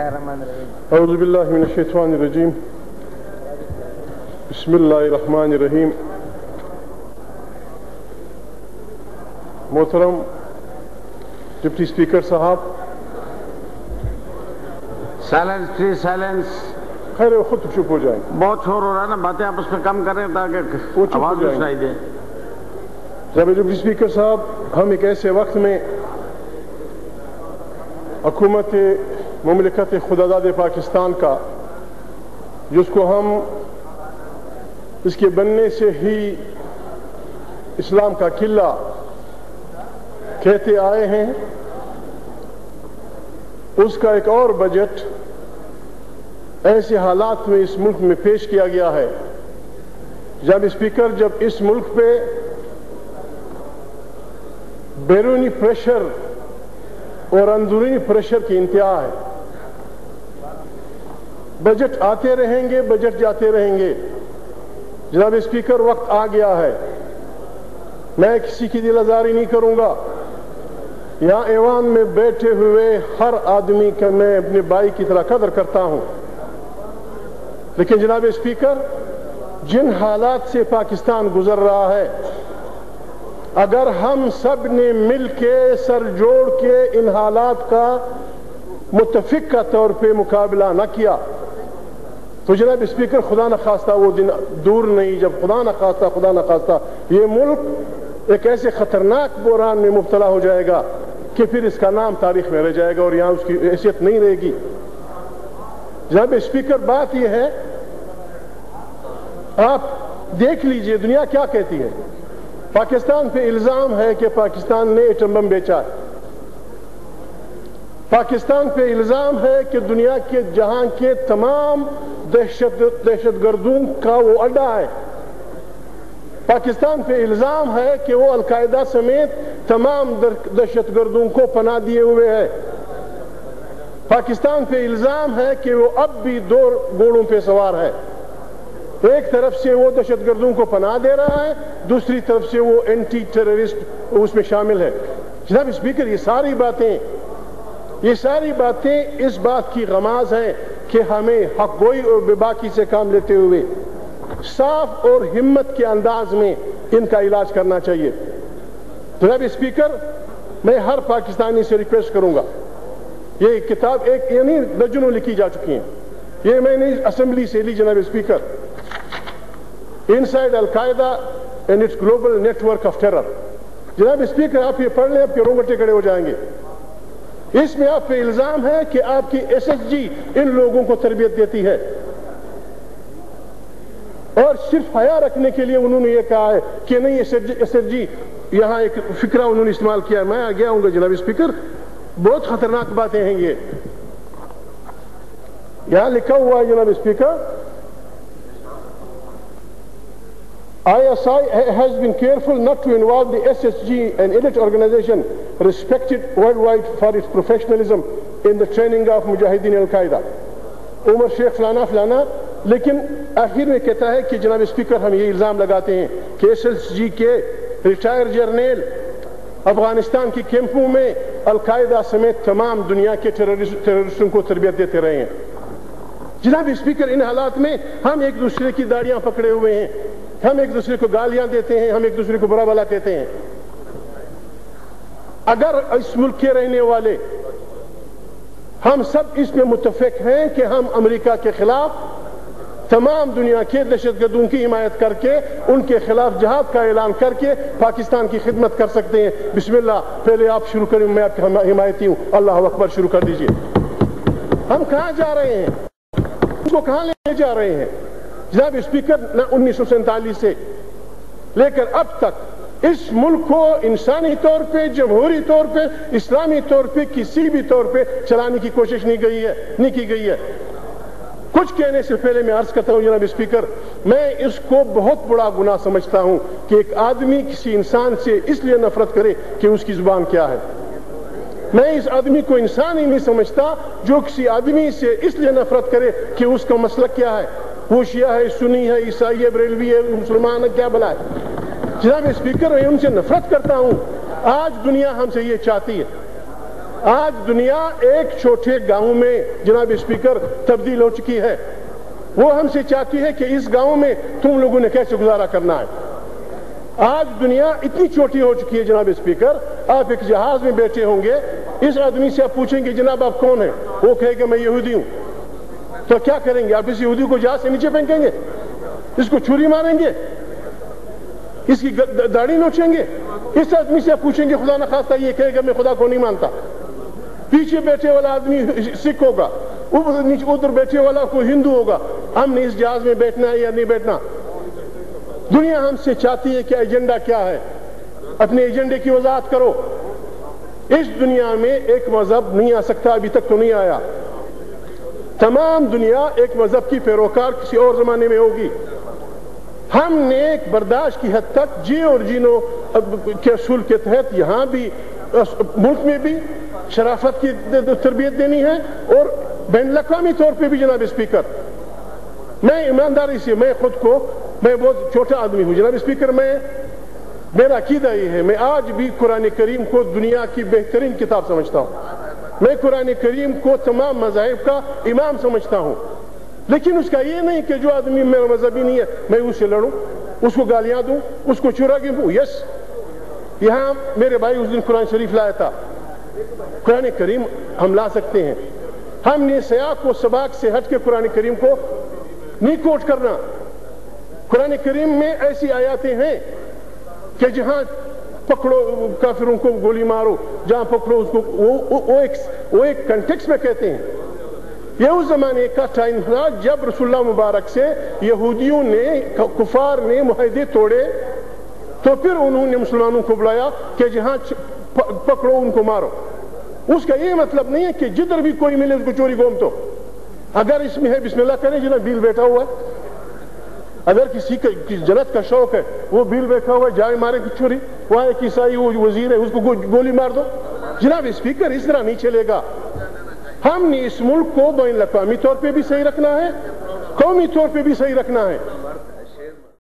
اللہ الرحمن الرحیم. اعوذ باللہ من الشیطان الرجیم. بسم اللہ الرحمن الرحیم. محترم ڈپٹی اسپیکر صاحب. Silence please silence. خیر وہ خود چپ ہو جائیں. بہت شور ہو رہا ہے نا, باتیں آپس میں کم کریں تاکہ آواز بھی سنائی دے. جناب ڈپٹی اسپیکر صاحب, ہم ایک ایسے وقت میں حکومت مملکت خداداد پاکستان کا, جس کو ہم اس کے بننے سے ہی اسلام کا قلعہ کہتے آئے ہیں, اس کا ایک اور بجٹ ایسے حالات میں اس ملک میں پیش کیا گیا ہے. جناب اسپیکر, جب اس ملک پہ بیرونی پریشر اور اندرونی پریشر کی انتہا ہے, بجٹ آتے رہیں گے, بجٹ جاتے رہیں گے. جناب اسپیکر, وقت آ گیا ہے, میں کسی کی دل آزاری نہیں کروں گا. یہاں ایوان میں بیٹھے ہوئے ہر آدمی کا میں اپنے بھائی کی طرح قدر کرتا ہوں, لیکن جناب اسپیکر, جن حالات سے پاکستان گزر رہا ہے, اگر ہم سب نے مل کے سر جوڑ کے ان حالات کا متفقہ طور پہ مقابلہ نہ کیا تو جناب اسپیکر, خدا نخواستہ وہ دن دور نہیں جب خدا نخواستہ یہ ملک ایک ایسے خطرناک بحران میں مبتلا ہو جائے گا کہ پھر اس کا نام تاریخ میں رہ جائے گا اور یہاں اس کی حیثیت نہیں رہے گی. جناب اسپیکر, بات یہ ہے, آپ دیکھ لیجئے دنیا کیا کہتی ہے. پاکستان پہ الزام ہے کہ پاکستان نے ایٹم بم بیچا ہے. پاکستان پہ الزام ہے کہ دنیا کے جہاں کے تمام دہشت گردوں کا وہ اڈا ہے. پاکستان پہ الزام ہے کہ وہ القاعدہ سمیت تمام دہشت گردوں کو پناہ دیے ہوئے ہے. پاکستان پہ الزام ہے کہ وہ اب بھی دو گھوڑوں پہ سوار ہے. ایک طرف سے وہ دہشت گردوں کو پناہ دے رہا ہے, دوسری طرف سے وہ اینٹی ٹیررسٹ اس میں شامل ہے. جناب اسپیکر, یہ ساری باتیں اس بات کی غماز ہے کہ ہمیں حق گوئی اور بے باکی سے کام لیتے ہوئے صاف اور ہمت کے انداز میں ان کا علاج کرنا چاہیے. جناب اسپیکر, میں ہر پاکستانی سے ریکویسٹ کروں گا, یہ کتاب ایک یعنی درجنوں لکھی جا چکی ہیں, یہ میں نے اسمبلی سے لی. جناب speaker, inside Al Qaeda and its global network of terror. جناب اسپیکر, آپ یہ پڑھ لیں, آپ کے رونگٹے کھڑے ہو جائیں گے. اس میں آپ پہ الزام ہے کہ آپ کی ایس ایس جی ان لوگوں کو تربیت دیتی ہے, اور صرف حیا رکھنے کے لیے انہوں نے یہ کہا ہے کہ نہیں ایس ایس جی, یہاں ایک فکرہ انہوں نے استعمال کیا. میں آگے آؤں گا جناب اسپیکر, بہت خطرناک باتیں ہیں یہ. یہاں لکھا ہوا ہے جناب speaker, ISI has been careful not to involve the SSG, an elite organization respected worldwide for its professionalism in the training of Mujahideen al-Qaeda. عمر شیخ فلانا, لیکن آخر میں کہتا ہے کہ جناب اسپیکر, ہم یہ الزام لگاتے ہیں کہ SSG کے ریٹائر جرنیل افغانستان کی کیمپوں میں القاعدہ سمیت تمام دنیا کے ٹیررسٹوں کو تربیت دیتے رہے ہیں. جناب اسپیکر, ان حالات میں ہم ایک دوسرے کی داڑیاں پکڑے ہوئے ہیں, ہم ایک دوسرے کو گالیاں دیتے ہیں, ہم ایک دوسرے کو برا بھلا کہتے ہیں. اگر اس ملک کے رہنے والے ہم سب اس میں متفق ہیں کہ ہم امریکہ کے خلاف تمام دنیا کے دہشت گردوں کی حمایت کر کے ان کے خلاف جہاد کا اعلان کر کے پاکستان کی خدمت کر سکتے ہیں. بسم اللہ, پہلے آپ شروع کریں, میں آپ کا حمایتی ہوں. اللہ اکبر, شروع کر دیجئے. ہم کہاں جا رہے ہیں, اس کو کہاں لے جا رہے ہیں. جناب اسپیکر, 1947 سے لے کر اب تک اس ملک کو انسانی طور پہ, جمہوری طور پہ, اسلامی طور پہ, کسی بھی طور پہ چلانے کی کوشش نہیں کی گئی ہے. کچھ کہنے سے پہلے میں عرض کرتا ہوں جناب اسپیکر, میں اس کو بہت بڑا گناہ سمجھتا ہوں کہ ایک آدمی کسی انسان سے اس لیے نفرت کرے کہ اس کی زبان کیا ہے. میں اس آدمی کو انسان ہی نہیں سمجھتا جو کسی آدمی سے اس لیے نفرت کرے کہ اس کا مسلک کیا ہے, وہ شیعہ ہے, سنی ہے, عیسائی ہے, بریلوی ہے, مسلمان ہے, کیا بلا ہے. جناب اسپیکر, میں ان سے نفرت کرتا ہوں. آج دنیا ہم سے یہ چاہتی ہے آج دنیا ایک چھوٹے گاؤں میں جناب اسپیکر تبدیل ہو چکی ہے. وہ ہم سے چاہتی ہے کہ اس گاؤں میں تم لوگوں نے کیسے گزارا کرنا ہے. آج دنیا اتنی چھوٹی ہو چکی ہے جناب اسپیکر, آپ ایک جہاز میں بیٹھے ہوں گے, اس آدمی سے آپ پوچھیں گے جناب آپ کون ہیں, وہ کہے گا میں یہودی ہوں, تو کیا کریں گے؟ آپ اس یہودی کو جہاز سے نیچے پھینکیں گے, اس کو چھری ماریں گے, اس کی داڑھی نوچیں گے؟ اس آدمی سے آپ پوچھیں گے خدا نخواستہ, یہ کہے گا میں خدا کو نہیں مانتا. پیچھے بیٹھے والا آدمی سکھ ہوگا, ادھر بیٹھے والا کوئی ہندو ہوگا. ہم نے اس جہاز میں بیٹھنا ہے یا نہیں بیٹھنا؟ دنیا ہم سے چاہتی ہے کہ ایجنڈا کیا ہے, اپنے ایجنڈے کی وضاحت کرو. اس دنیا میں ایک مذہب نہیں آ سکتا, ابھی تک تو نہیں آیا. تمام دنیا ایک مذہب کی پیروکار کسی اور زمانے میں ہوگی. ہم نے ایک برداشت کی حد تک جی اور جینو کے اصول کے تحت یہاں بھی ملک میں بھی شرافت کی تربیت دینی ہے, اور بین الاقوامی طور پہ بھی. جناب اسپیکر, میں ایمانداری سے میں خود کو میں بہت چھوٹا آدمی ہوں جناب اسپیکر, میرا عقیدہ یہ ہے, میں آج بھی قرآن کریم کو دنیا کی بہترین کتاب سمجھتا ہوں. میں قرآن کریم کو تمام مذاہب کا امام سمجھتا ہوں. لیکن اس کا یہ نہیں کہ جو آدمی میرا مذہبی نہیں ہے میں اس سے لڑوں, اس کو گالیاں دوں, اس کو چرا کے دوں. یس, یہاں میرے بھائی اس دن قرآن شریف لایا تھا. قرآن کریم ہم لا سکتے ہیں. ہم نے سیاق و سباق سے ہٹ کے قرآن کریم کو نہیں کوٹ کرنا. قرآن کریم میں ایسی آیاتیں ہیں کہ جہاں پکڑو کافروں کو گولی مارو, جہاں پکڑو اس کو, وہ ایک کنٹیکس میں کہتے ہیں. یہ اس زمانے کا ٹائم تھا جب رسول اللہ مبارک سے یہودیوں نے, کفار نے معاہدے توڑے, تو پھر انہوں نے مسلمانوں کو بلایا کہ جہاں پکڑو ان کو مارو. اس کا یہ مطلب نہیں ہے کہ جدھر بھی کوئی ملے اس کو چوری گھوم تو. اگر اس میں ہے بسم اللہ کریں, جناب بیل بیٹھا ہوا ہے. اگر کسی جنت کا شوق ہے وہ بیل بیٹھا ہوا ہے, جائے مارے کی چوری. وہاں ایک عیسائی وہ وزیر ہے, اس کو گولی مار دو. جناب اسپیکر, اس طرح نہیں چلے گا. ہم نے اس ملک کو بین الاقوامی طور پہ بھی صحیح رکھنا ہے, قومی طور پہ بھی صحیح رکھنا ہے.